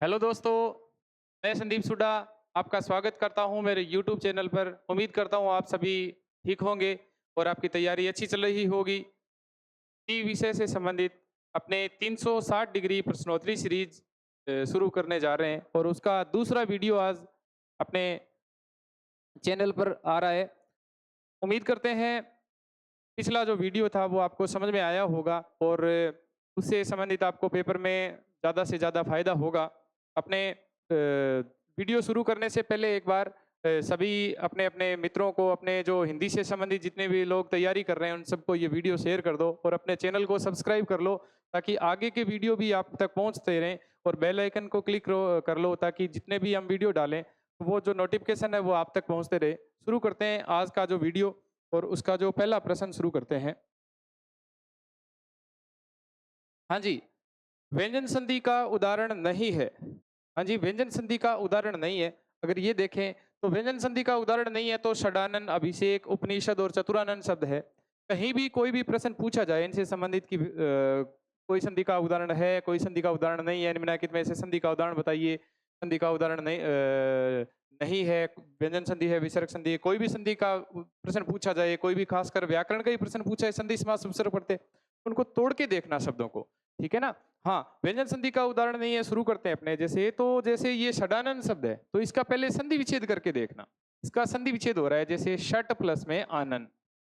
Hello दोस्तों, मैं संदीप सुडा आपका स्वागत करता हूं मेरे यूट्यूब चैनल पर। उम्मीद करता हूं आप सभी ठीक होंगे और आपकी तैयारी अच्छी चल रही होगी। इसी विषय से संबंधित अपने 360 डिग्री प्रश्नोत्तरी सीरीज शुरू करने जा रहे हैं और उसका दूसरा वीडियो आज अपने चैनल पर आ रहा है। उम्मीद करते हैं पिछला जो वीडियो था वो आपको समझ में आया होगा और उससे संबंधित आपको पेपर में ज़्यादा से ज़्यादा फायदा होगा। अपने वीडियो शुरू करने से पहले एक बार सभी अपने अपने मित्रों को, अपने जो हिंदी से संबंधित जितने भी लोग तैयारी कर रहे हैं उन सबको ये वीडियो शेयर कर दो और अपने चैनल को सब्सक्राइब कर लो ताकि आगे के वीडियो भी आप तक पहुंचते रहें। और बेल आइकन को क्लिक कर लो ताकि जितने भी हम वीडियो डालें तो वो जो नोटिफिकेशन है वो आप तक पहुंचते रहे। शुरू करते हैं आज का जो वीडियो और उसका जो पहला प्रश्न शुरू करते हैं। हाँ जी, व्यंजन संधि का उदाहरण नहीं है। हाँ जी, व्यंजन संधि का उदाहरण नहीं है। अगर ये देखें तो व्यंजन संधि का उदाहरण नहीं है तो षडानन, अभिषेक, उपनिषद और चतुरानन शब्द है। कहीं भी कोई भी प्रश्न पूछा जाए इनसे संबंधित कि कोई संधि का उदाहरण है, कोई संधि का उदाहरण नहीं है, निम्नलिखित में से संधि का उदाहरण बताइए। संधि का उदाहरण नहीं है, व्यंजन संधि है, विसर्ग संधि है, कोई भी संधि का प्रश्न पूछा जाए, कोई भी खासकर व्याकरण का ही प्रश्न पूछा है, संधि समास उपसर्ग पढ़ते, उनको तोड़ के देखना शब्दों को, ठीक है ना। हाँ, व्यंजन संधि का उदाहरण नहीं है, शुरू करते हैं अपने जैसे ये षडानन शब्द है तो इसका पहले संधि विच्छेद करके देखना। इसका संधि विच्छेद हो रहा है जैसे षट प्लस में आनन,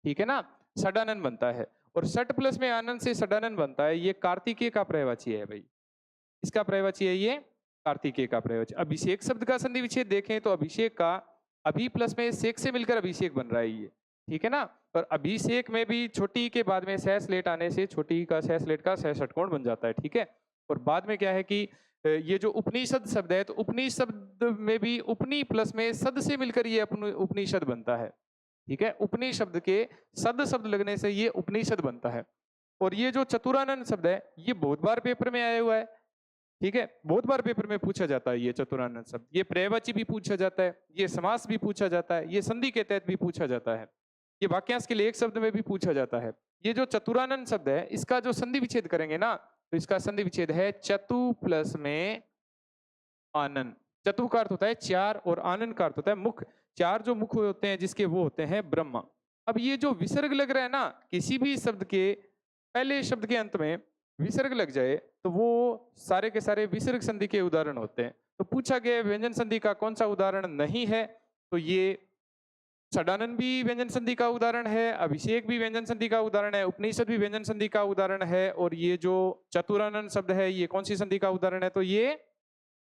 ठीक है ना, षडानन बनता है। और षट प्लस में आनन से षडानन बनता है, ये कार्तिकेय का पर्यायवाची है भाई। इसका पर्यायवाची है ये कार्तिकेय का पर्यायवाची। अभिषेक शब्द का संधि विच्छेद देखें तो अभिषेक का अभी प्लस में शेक से मिलकर अभिषेक बन रहा है ये, ठीक है ना। और अभिषेक में भी छोटी के बाद में सह स्लेट आने से छोटी का सह स्लेट का सह षटकोण बन जाता है, ठीक है। और बाद में क्या है कि ये जो उपनिषद शब्द है तो उपनिषद में भी उपनी प्लस में सद से मिलकर ये उपनिषद बनता है, ठीक है। उपनिषद के सद शब्द लगने से ये उपनिषद बनता है। और ये जो चतुरानन शब्द है ये बहुत बार पेपर में आया हुआ है, ठीक है, बहुत बार पेपर में पूछा जाता है ये चतुरानन शब्द। ये पर्यायवाची भी पूछा जाता है, ये समास भी पूछा जाता है, ये संधि के तहत भी पूछा जाता है, ये वाक्यांश के लिए एक शब्द में भी पूछा जाता है। ये जो चतुरानन शब्द है इसका जो संधि विच्छेद करेंगे ना तो इसका संधि विच्छेद है चतु प्लस में आनन। चतु का अर्थ होता है चार और आनन का अर्थ होता है मुख। चार जो मुख होते हैं जिसके वो होते हैं ब्रह्मा। अब ये जो विसर्ग लग रहा है ना, किसी भी शब्द के पहले शब्द के अंत में विसर्ग लग जाए तो वो सारे के सारे विसर्ग संधि के उदाहरण होते हैं। तो पूछा गया व्यंजन संधि का कौन सा उदाहरण नहीं है, तो ये षडानन भी व्यंजन संधि का उदाहरण है, अभिषेक भी व्यंजन संधि का उदाहरण है, उपनिषद भी व्यंजन संधि का उदाहरण है, और ये जो चतुरानन शब्द है ये कौन सी संधि का उदाहरण है, तो ये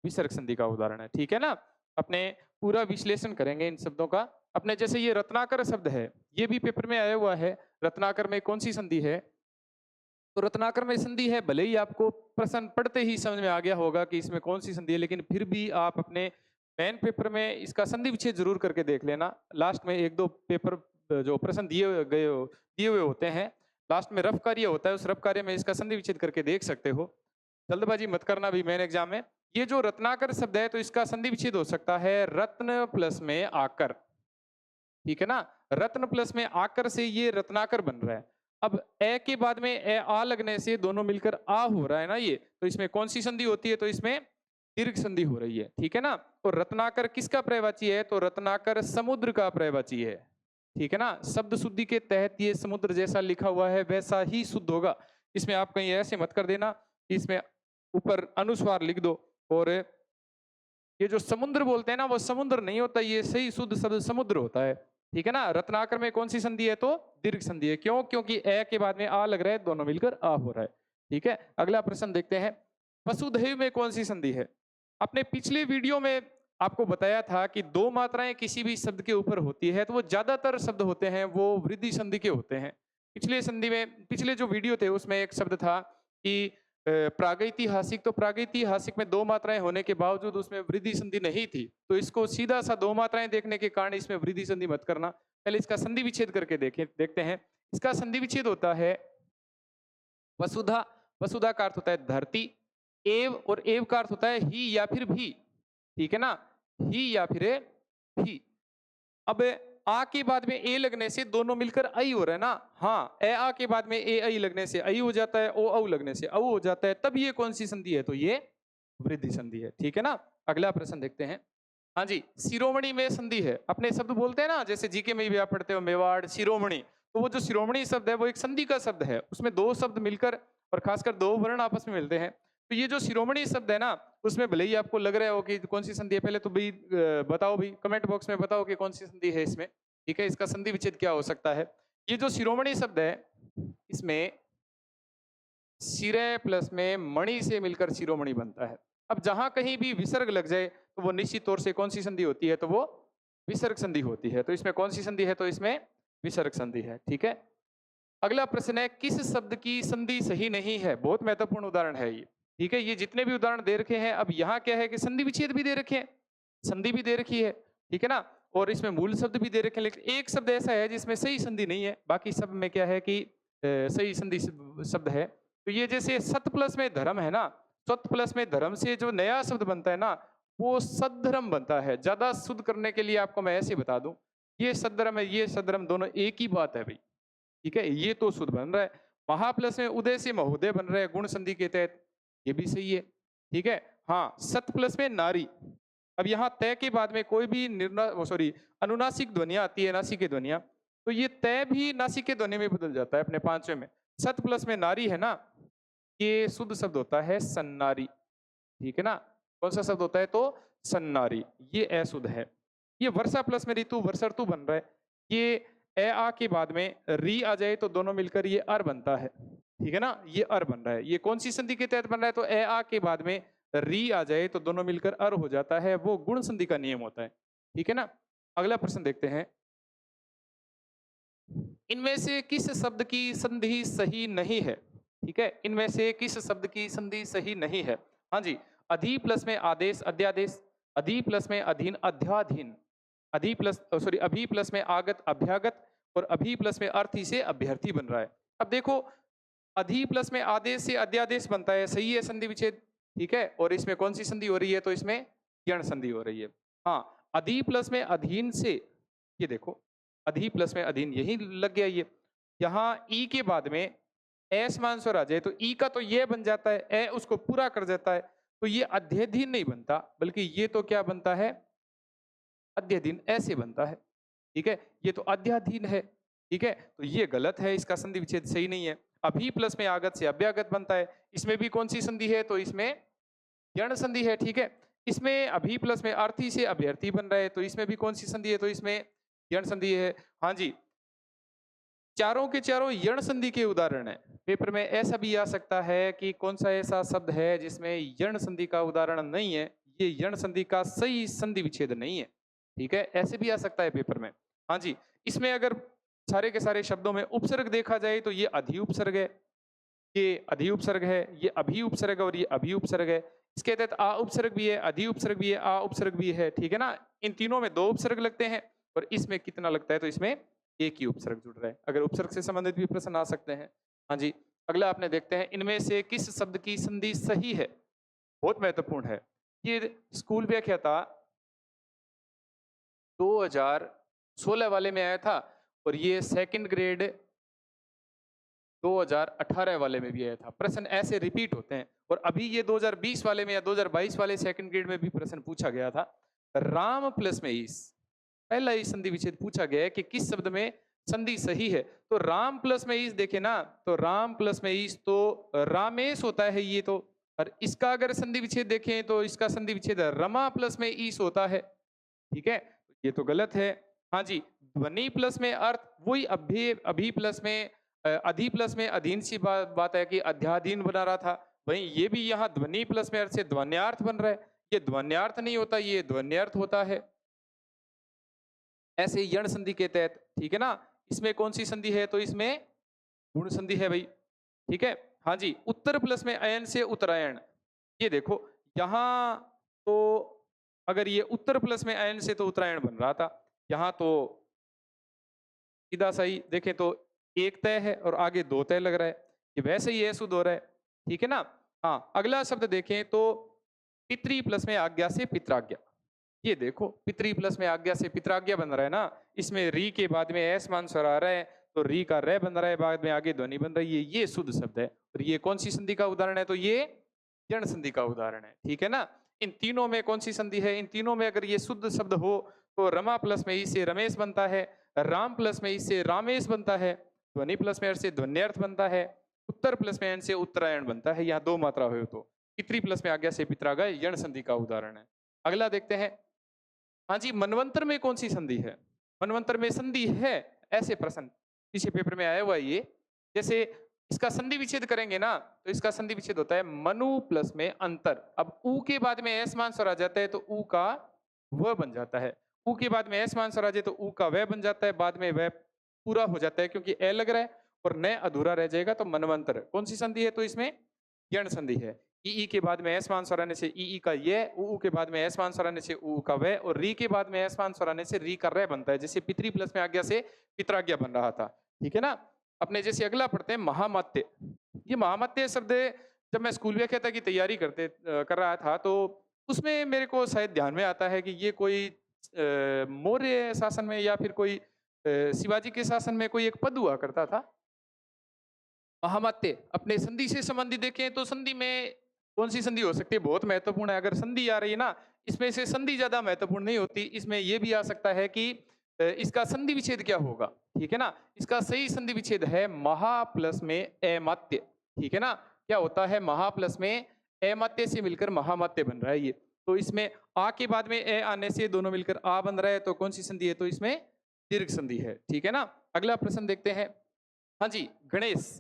विसर्ग संधि का उदाहरण है, ठीक है ना। अपने पूरा विश्लेषण करेंगे इन शब्दों का। अपने जैसे ये रत्नाकर शब्द है ये भी पेपर में आया हुआ है। रत्नाकर में कौन सी संधि है, तो रत्नाकर में संधि है। भले ही आपको प्रश्न पढ़ते ही समझ में आ गया होगा कि इसमें कौन सी संधि है, लेकिन फिर भी आप अपने मेन पेपर में इसका संधि विच्छेद जरूर करके देख लेना। लास्ट में एक दो पेपर जो प्रश्न दिए हुए होते हैं, लास्ट में रफ कार्य होता है, उस रफ कार्य में इसका संधि विच्छेद करके देख सकते हो। जल्दबाजी मत करना भी मेन एग्जाम में। ये जो रत्नाकर शब्द है तो इसका संधि विच्छेद हो सकता है रत्न प्लस में आकर, ठीक है ना। रत्न प्लस में आकर से ये रत्नाकर बन रहा है। अब ए के बाद में ए आ लगने से दोनों मिलकर आ हो रहा है ना ये, तो इसमें कौन सी संधि होती है, तो इसमें दीर्घ संधि हो रही है, ठीक है ना। और रत्नाकर किसका पर्यायवाची है, तो रत्नाकर समुद्र का पर्यायवाची है, ठीक है ना। शब्द शुद्धि के तहत ये समुद्र जैसा लिखा हुआ है वैसा ही शुद्ध होगा। इसमें आप कहीं ऐसे मत कर देना, इसमें ऊपर अनुस्वार लिख दो। और ये जो समुद्र बोलते हैं ना वो समुद्र नहीं होता, ये सही शुद्ध शब्द समुद्र होता है, ठीक है ना। रत्नाकर में कौन सी संधि है, तो दीर्घ संधि है। क्यों, क्योंकि ए के बाद में आ लग रहा है, दोनों मिलकर आ हो रहा है, ठीक है। अगला प्रश्न देखते हैं, वसुधैव में कौन सी संधि है। अपने पिछले वीडियो में आपको बताया था कि दो मात्राएं किसी भी शब्द के ऊपर होती है तो वो ज्यादातर शब्द होते हैं वो वृद्धि संधि के होते हैं। पिछले संधि में, पिछले जो वीडियो थे उसमें एक शब्द था कि प्रागैतिहासिक, तो प्रागैतिहासिक में दो मात्राएं होने के बावजूद उसमें वृद्धि संधि नहीं थी, तो इसको सीधा सा दो मात्राएं देखने के कारण इसमें वृद्धि संधि मत करना। पहले इसका संधि विच्छेद करके देखते हैं। इसका संधि विच्छेद होता है वसुधा। वसुधा का अर्थ होता है धरती। एव, और एव का अर्थ होता है ही या फिर भी, ठीक है ना, ही या फिर भी। अब आ के बाद में ए लगने से दोनों मिलकर आई हो रहा है ना। हाँ, ए आ के बाद में ए आई लगने से आई हो जाता है, ओ औ लगने से औ हो जाता है, तब ये कौन सी संधि है, तो ये वृद्धि संधि है, ठीक है ना। अगला प्रश्न देखते हैं। हाँ जी, शिरोमणि में संधि है। अपने शब्द बोलते हैं ना, जैसे जीके में भी आप पढ़ते हो मेवाड़, शिरोमणि। तो वो जो शिरोमणि शब्द है वो एक संधि का शब्द है। उसमें 2 शब्द मिलकर और खासकर 2 वर्ण आपस में मिलते हैं। तो ये जो शिरोमणि शब्द है ना, उसमें भले ही आपको लग रहा हो कि कौन-सी संधि है, पहले तो भई बताओ भई, कमेंट बॉक्स में बताओ कि कौन-सी संधि है इसमें, ठीक है? इसका संधि विच्छेद क्या हो सकता है? ये जो शिरोमणि शब्द है, इसमें शिरे प्लस में मणि से मिलकर शिरोमणि बनता है। अब जहाँ कहीं भी विसर्ग लग जाए, तो वो निश्चित तौर से कौन-सी संधि होती है? तो वो विसर्ग संधि होती है। तो इसमें कौन-सी संधि है? तो इसमें विसर्ग संधि है, ठीक है? अगला प्रश्न है, किस शब्द की संधि सही नहीं है? बहुत महत्वपूर्ण उदाहरण है ये, ठीक है? ये जितने भी उदाहरण दे रखे हैं, अब यहाँ क्या है कि संधि विच्छेद भी दे रखे हैं, संधि भी दे रखी है, ठीक है ना? और इसमें मूल शब्द भी दे रखे हैं, लेकिन एक शब्द ऐसा है जिसमें सही संधि नहीं है, बाकी सब में क्या है कि सही संधि शब्द है। तो ये जैसे सत प्लस में धर्म है ना, सत प्लस में धर्म से जो नया शब्द बनता है ना, वो सद्धर्म बनता है। ज्यादा शुद्ध करने के लिए आपको मैं ऐसे बता दूं, ये सद्धर्म है, ये सद्धर्म, दोनों एक ही बात है भाई, ठीक है? ये तो शुद्ध बन रहा है। महा प्लस में उदय से महोदय बन रहा है गुण संधि के तहत, ये भी सही है, ठीक है? हाँ, सत प्लस में नारी। अब यहाँ तय के बाद में कोई भी अनुनासिक ध्वनियां आती है, नासिक ध्वनियां, तो ये तय भी नासिक के ध्वनि में बदल जाता है अपने पांचवें में। सत प्लस में नारी है ना, ये शुद्ध शब्द होता है सन्नारी, ठीक है ना। कौन सा शब्द होता है? तो सन्नारी, ये अशुद्ध है। ये वर्षा प्लस में ऋतु, वर्षर्तु बन रहा है। ये ए आ के बाद में री आ जाए तो दोनों मिलकर ये अर बनता है, ठीक है ना, ये अर बन रहा है। ये कौन सी संधि के तहत बन रहा है? तो ए आ के बाद में री आ जाए तो दोनों मिलकर अर हो जाता है, वो गुण संधि का नियम होता है, ठीक है ना। अगला प्रश्न देखते हैं, इनमें से किस शब्द की संधि सही नहीं है? ठीक है, इनमें से किस शब्द की संधि सही नहीं है? हाँ जी, अधि प्लस में आदेश अध्यादेश, अधि प्लस में अधीन अध्याधीन, अधि प्लस सॉरी अभी प्लस में आगत अभ्यागत, और अभी प्लस में अर्थी से अभ्यर्थी बन रहा है। अब देखो, अधि प्लस में आदेश से अध्यादेश बनता है, सही है संधि विच्छेद, ठीक है। और इसमें कौन सी संधि हो रही है? तो इसमें यण संधि हो रही है। हाँ, अधि प्लस में अधीन से, ये देखो, अधि प्लस में अधीन, यही लग गया ये। यहाँ ई के बाद में ए समान स्वर आ जाए तो ई का तो ये बन जाता है, ए उसको पूरा कर देता है, तो ये अध्ययधीन नहीं बनता, बल्कि ये तो क्या बनता है? अध्ययधीन, ऐसे बनता है, ठीक है। ये तो अध्याधीन है, ठीक है, तो ये गलत है, इसका संधि विच्छेद सही नहीं है। अभी प्लस में आगत से अभ्यागत बनता है, इसमें भी कौन सी संधि है? तो इसमें यण संधि है, ठीक है। इसमें अभी प्लस में अर्थी से अभ्यर्थी बन रहा है, तो इसमें भी कौन सी संधि है? तो इसमें यण संधि है। हाँ जी, चारों के चारों यण संधि के उदाहरण है। पेपर में ऐसा भी आ सकता है कि कौन सा ऐसा शब्द है जिसमें यण संधि का उदाहरण नहीं है, ये यण संधि का सही संधि विच्छेद नहीं है, ठीक है, ऐसे भी आ सकता है पेपर में। हाँ जी, इसमें अगर सारे के सारे शब्दों में उपसर्ग देखा जाए तो ये अधि उपसर्ग है, ये अधि उपसर्ग है, ये अभी उपसर्ग है और ये अभी उपसर्ग है। इसके तहत आ उपसर्ग भी है, अधि उपसर्ग भी है, आ उपसर्ग भी है, ठीक है ना। इन तीनों में 2 उपसर्ग लगते हैं और इसमें कितना लगता है? तो इसमें एक ही उपसर्ग जुड़ रहा है। अगर उपसर्ग से संबंधित भी प्रश्न आ सकते हैं। हाँ जी, अगला आपने देखते हैं, इनमें से किस शब्द की संधि सही है? बहुत महत्वपूर्ण है। ये स्कूल व्याख्याता 2016 वाले में आया था और ये सेकंड ग्रेड 2018 वाले में भी आया था। प्रश्न ऐसे रिपीट होते हैं और अभी ये 2020 वाले में या 2022 वाले सेकंड ग्रेड में भी प्रश्न पूछा गया था। राम प्लस में ईस, पहला ही संधि विच्छेद पूछा गया है कि किस शब्द में संधि सही है। तो राम प्लस में ईस देखे ना, तो राम प्लस में ईस तो रामेश होता है ये तो, और इसका अगर संधि विच्छेद देखें तो इसका संधि विच्छेद रमा प्लस में ईस होता है, ठीक है, ये तो गलत है। हाँ जी, ध्वनि प्लस में अर्थ, वही अभी अभी प्लस में अधि प्लस में अधीन सी बात है कि अध्याधीन बना रहा था, वहीं ये भी यहाँ ध्वनि प्लस में अर्थ से ध्वन्यार्थ बन रहा है, ये ध्वन्यार्थ नहीं होता, ये ध्वन्यर्थ होता है। ऐसे यण संधि के तहत, ठीक है ना, इसमें कौन सी संधि है? तो इसमें गुण संधि है भाई, ठीक है। हाँ जी, उत्तर प्लस में अयन से उत्तरायण, ये देखो यहाँ तो अगर ये उत्तर प्लस में अयन से तो उत्तरायण बन रहा था, यहाँ तो सीधा सही देखें तो एक तय है और आगे 2 तय लग रहा है, ये वैसे ही शुद्ध हो रहा है, ठीक है ना। हाँ, अगला शब्द देखें तो पितरी प्लस में आज्ञा से पित्राज्ञा, ये देखो पितरी प्लस में आज्ञा से पित्राज्ञा बन रहा है ना, इसमें री के बाद में एस मान स्वर आ रहा है तो री का रे बन रहा है, बाद में आगे ध्वनि बन रही है, ये शुद्ध शब्द है। और ये कौन सी संधि का उदाहरण है? तो ये यण संधि का उदाहरण है, ठीक है ना। इन तीनों में कौन सी संधि है? इन तीनों में अगर ये शुद्ध शब्द हो तो रमा प्लस में ई से रमेश बनता है, राम प्लस में ई से रामेश बनता है, ध्वनि प्लस में अर्थ से ध्वन्यर्थ बनता है, उत्तर प्लस में एन से उत्तरायण बनता है। यहाँ 2 मात्रा हो तो पितृ प्लस में आज्ञा से पित्रागय यण संधि का उदाहरण है। अगला देखते हैं। हाँ जी, मनवंतर में कौन सी संधि है? मनवंतर में संधि है, ऐसे प्रश्न पीछे पेपर में आया हुआ है ये। जैसे इसका संधि विच्छेद करेंगे ना, तो इसका संधि विच्छेद होता है मनु प्लस में अंतर। अब ऊ के बाद में एस मान स्वर आ जाता है तो ऊ का व बन जाता है। ऊ के बाद में एस मान स्वर आ जाए तो ऊ का वह बन जाता है, बाद में वह पूरा हो जाता है क्योंकि ए लग रहा है और न अधूरा रह जाएगा तो मनवंतर। कौन सी संधि है? तो इसमें यण संधि है। ई के बाद में एस मान स्वर आने से ई का ये, ऊ के बाद में एस मान स्वर आने से ऊ का वह, और री के बाद में एस मान स्वर आने से री का रे बनता है। जैसे पितृ प्लस में आज्ञा से पित्राज्ञा बन रहा था, ठीक है ना। अपने जैसे अगला पढ़ते हैं महामात्य। ये महामात्य शब्द जब मैं स्कूल व्याख्याता की तैयारी कर रहा था तो उसमें मेरे को शायद ध्यान में आता है कि ये कोई मौर्य शासन में या फिर कोई शिवाजी के शासन में कोई एक पद हुआ करता था महामात्य। अपने संधि से संबंधित देखें तो संधि में कौन सी संधि हो सकती है? बहुत महत्वपूर्ण है। अगर संधि आ रही है ना, इसमें से संधि ज्यादा महत्वपूर्ण नहीं होती, इसमें यह भी आ सकता है कि इसका संधि विच्छेद क्या होगा, ठीक है ना। इसका सही संधि विच्छेद है महा प्लस में अमात्य, ठीक है ना। क्या होता है? महा प्लस में अमात्य से मिलकर महामात्य बन रहा है ये। तो इसमें आ के बाद में ए आने से दोनों मिलकर आ बन रहा है, तो कौन सी संधि है? तो इसमें दीर्घ संधि है, ठीक है ना। अगला प्रश्न देखते हैं। हाँ जी, गणेश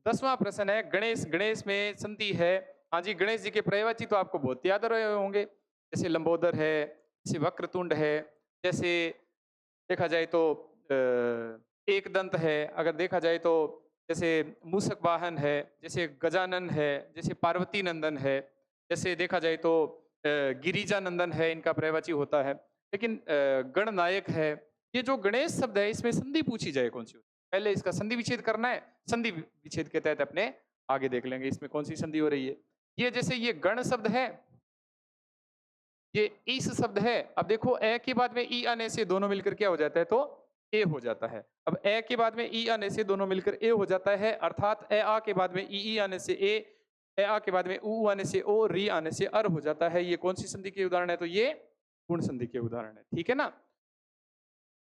10वां प्रश्न है। गणेश, गणेश में संधि है। हाँ जी, गणेश जी के पर्यायवाची तो आपको बहुत याद रहे होंगे, जैसे लंबोदर है, जैसे वक्रतुंड है, जैसे देखा जाए तो एक दंत है, अगर देखा जाए तो जैसे मूषक वाहन है, जैसे गजानन है, जैसे पार्वती नंदन है, जैसे देखा जाए तो गिरिजा नंदन है, इनका पर्यायवाची होता है। लेकिन गणनायक है। ये जो गणेश शब्द है इसमें संधि पूछी जाए कौन सी? पहले इसका संधि विच्छेद करना है, संधि विच्छेद के तहत अपने आगे देख लेंगे इसमें कौन सी संधि हो रही है। ये जैसे ये गण शब्द है, ये इस शब्द है। अब देखो ए के बाद में ई आने से दोनों मिलकर क्या हो जाता है? तो ए हो जाता है। अब ए के बाद में ई आने से दोनों मिलकर ए हो जाता है, अर्थात ए आ के बाद में ई आने से ए आ के बाद में ऊ आने से ओ, री आने से अर हो जाता है। ये कौन सी संधि के उदाहरण है? तो ये गुण संधि के उदाहरण है, ठीक है ना।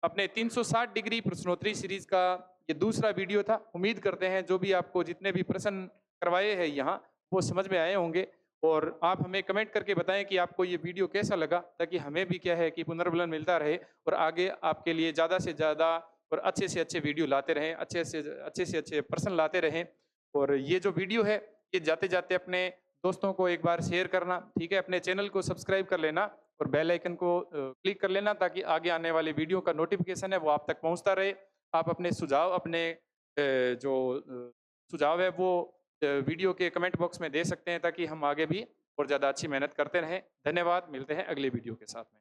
अपने 360 डिग्री प्रश्नोत्तरी सीरीज का ये दूसरा वीडियो था। उम्मीद करते हैं जो भी आपको जितने भी प्रश्न करवाए हैं यहाँ वो समझ में आए होंगे, और आप हमें कमेंट करके बताएं कि आपको ये वीडियो कैसा लगा, ताकि हमें भी क्या है कि पुनर्बलन मिलता रहे और आगे आपके लिए ज़्यादा से ज़्यादा और अच्छे से अच्छे वीडियो लाते रहें, अच्छे से अच्छे प्रश्न लाते रहें। और ये जो वीडियो है ये जाते जाते अपने दोस्तों को एक बार शेयर करना, ठीक है। अपने चैनल को सब्सक्राइब कर लेना और बेल आइकन को क्लिक कर लेना, ताकि आगे आने वाले वीडियो का नोटिफिकेशन है वो आप तक पहुंचता रहे। आप अपने सुझाव, अपने जो सुझाव है वो वीडियो के कमेंट बॉक्स में दे सकते हैं, ताकि हम आगे भी और ज़्यादा अच्छी मेहनत करते रहें। धन्यवाद, मिलते हैं अगले वीडियो के साथ में।